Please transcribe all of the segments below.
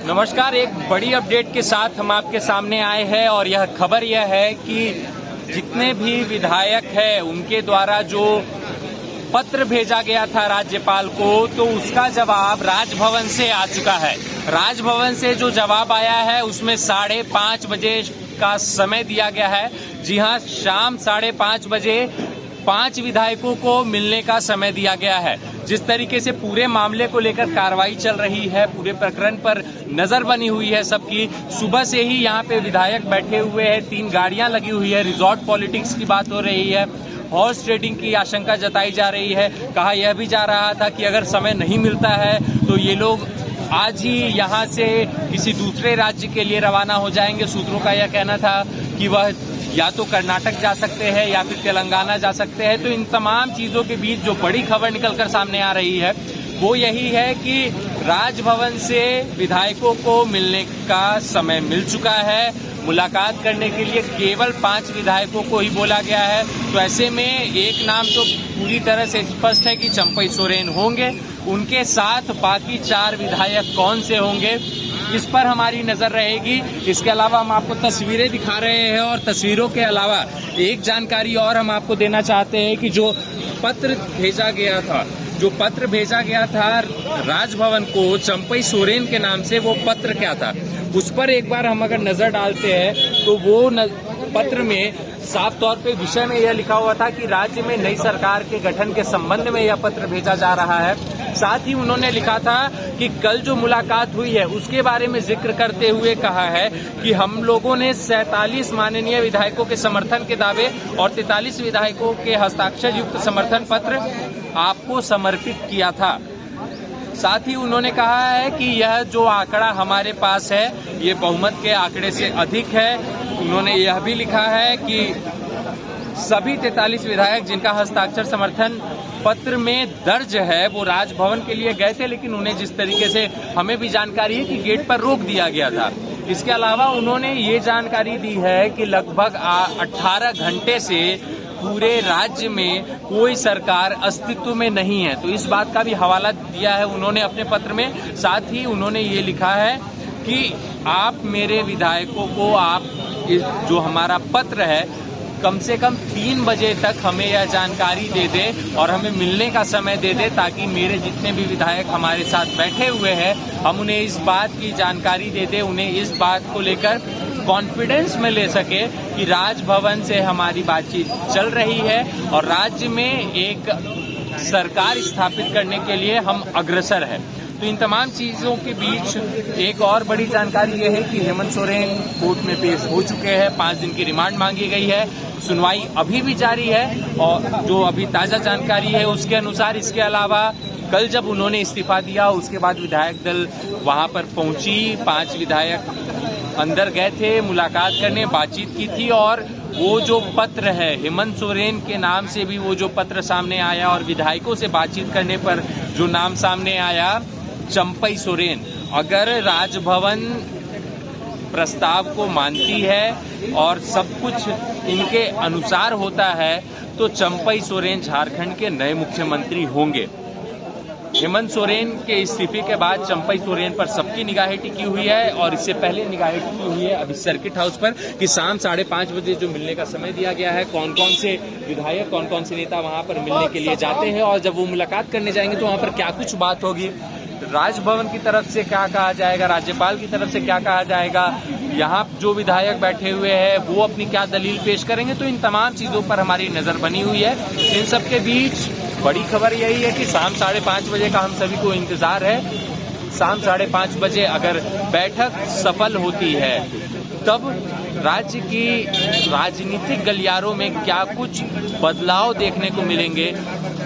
नमस्कार, एक बड़ी अपडेट के साथ हम आपके सामने आए हैं और यह खबर यह है कि जितने भी विधायक हैं उनके द्वारा जो पत्र भेजा गया था राज्यपाल को, तो उसका जवाब राजभवन से आ चुका है। राजभवन से जो जवाब आया है उसमें 5:30 बजे का समय दिया गया है। जी हां, शाम 5:30 बजे 5 विधायकों को मिलने का समय दिया गया है। जिस तरीके से पूरे मामले को लेकर कार्रवाई चल रही है, पूरे प्रकरण पर नजर बनी हुई है सबकी। सुबह से ही यहाँ पे विधायक बैठे हुए हैं, 3 गाड़ियां लगी हुई है। रिजॉर्ट पॉलिटिक्स की बात हो रही है, हॉर्स ट्रेडिंग की आशंका जताई जा रही है। कहा यह भी जा रहा था कि अगर समय नहीं मिलता है तो ये लोग आज ही यहाँ से किसी दूसरे राज्य के लिए रवाना हो जाएंगे। सूत्रों का यह कहना था कि वह या तो कर्नाटक जा सकते हैं या फिर तेलंगाना जा सकते हैं। तो इन तमाम चीजों के बीच जो बड़ी खबर निकलकर सामने आ रही है वो यही है कि राजभवन से विधायकों को मिलने का समय मिल चुका है। मुलाकात करने के लिए केवल 5 विधायकों को ही बोला गया है। तो ऐसे में एक नाम तो पूरी तरह से स्पष्ट है कि चंपई सोरेन होंगे। उनके साथ बाकी 4 विधायक कौन से होंगे, इस पर हमारी नजर रहेगी। इसके अलावा हम आपको तस्वीरें दिखा रहे हैं और तस्वीरों के अलावा एक जानकारी और हम आपको देना चाहते हैं कि जो पत्र भेजा गया था राजभवन को चंपई सोरेन के नाम से, वो पत्र क्या था उस पर एक बार हम अगर नजर डालते हैं तो वो पत्र में साफ तौर पे विषय में यह लिखा हुआ था कि राज्य में नई सरकार के गठन के संबंध में यह पत्र भेजा जा रहा है। साथ ही उन्होंने लिखा था कि कल जो मुलाकात हुई है उसके बारे में जिक्र करते हुए कहा है कि हम लोगों ने 47 माननीय विधायकों के समर्थन के दावे और 43 विधायकों के हस्ताक्षर युक्त समर्थन पत्र आपको समर्पित किया था। साथ ही उन्होंने कहा है कि यह जो आंकड़ा हमारे पास है ये बहुमत के आंकड़े से अधिक है। उन्होंने यह भी लिखा है कि सभी 43 विधायक जिनका हस्ताक्षर समर्थन पत्र में दर्ज है वो राजभवन के लिए गए थे, लेकिन उन्हें जिस तरीके से हमें भी जानकारी है कि गेट पर रोक दिया गया था। इसके अलावा उन्होंने ये जानकारी दी है कि लगभग 18 घंटे से पूरे राज्य में कोई सरकार अस्तित्व में नहीं है। तो इस बात का भी हवाला दिया है उन्होंने अपने पत्र में। साथ ही उन्होंने ये लिखा है कि आप मेरे विधायकों को, आप जो हमारा पत्र है, कम से कम 3 बजे तक हमें यह जानकारी दे दे और हमें मिलने का समय दे दे, ताकि मेरे जितने भी विधायक हमारे साथ बैठे हुए हैं हम उन्हें इस बात की जानकारी दे दे, उन्हें इस बात को लेकर कॉन्फिडेंस में ले सके कि राजभवन से हमारी बातचीत चल रही है और राज्य में एक सरकार स्थापित करने के लिए हम अग्रसर हैं। तो इन तमाम चीज़ों के बीच एक और बड़ी जानकारी यह है कि हेमंत सोरेन कोर्ट में पेश हो चुके हैं। 5 दिन की रिमांड मांगी गई है। सुनवाई अभी भी जारी है और जो अभी ताज़ा जानकारी है उसके अनुसार, इसके अलावा कल जब उन्होंने इस्तीफा दिया उसके बाद विधायक दल वहां पर पहुंची। 5 विधायक अंदर गए थे, मुलाकात करने, बातचीत की थी और वो जो पत्र है हेमंत सोरेन के नाम से भी वो जो पत्र सामने आया और विधायकों से बातचीत करने पर जो नाम सामने आया चंपई सोरेन, अगर राजभवन प्रस्ताव को मानती है और सब कुछ इनके अनुसार होता है तो चंपई सोरेन झारखंड के नए मुख्यमंत्री होंगे। हेमंत सोरेन के इस्तीफे के बाद चंपई सोरेन पर सबकी निगाहें टिकी हुई है और इससे पहले निगाहें टिकी हुई है अभी सर्किट हाउस पर कि शाम 5:30 बजे जो मिलने का समय दिया गया है, कौन कौन से विधायक, कौन कौन से नेता वहां पर मिलने के लिए जाते हैं और जब वो मुलाकात करने जाएंगे तो वहां पर क्या कुछ बात होगी, राजभवन की तरफ से क्या कहा जाएगा, राज्यपाल की तरफ से क्या कहा जाएगा, यहाँ जो विधायक बैठे हुए हैं वो अपनी क्या दलील पेश करेंगे। तो इन तमाम चीज़ों पर हमारी नज़र बनी हुई है। इन सब के बीच बड़ी खबर यही है कि शाम 5:30 बजे का हम सभी को इंतज़ार है। शाम 5:30 बजे अगर बैठक सफल होती है तब राज्य की राजनीतिक गलियारों में क्या कुछ बदलाव देखने को मिलेंगे,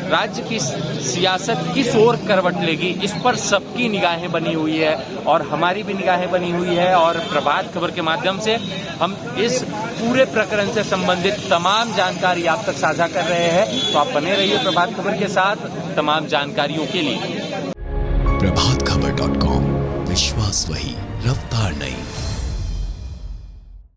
राज्य की सियासत किस ओर करवट लेगी, इस पर सबकी निगाहें बनी हुई है और हमारी भी निगाहें बनी हुई है। और प्रभात खबर के माध्यम से हम इस पूरे प्रकरण से संबंधित तमाम जानकारी आप तक साझा कर रहे हैं। तो आप बने रहिए प्रभात खबर के साथ तमाम जानकारियों के लिए। प्रभातखबर.com, विश्वास वही, रफ्तार नहीं।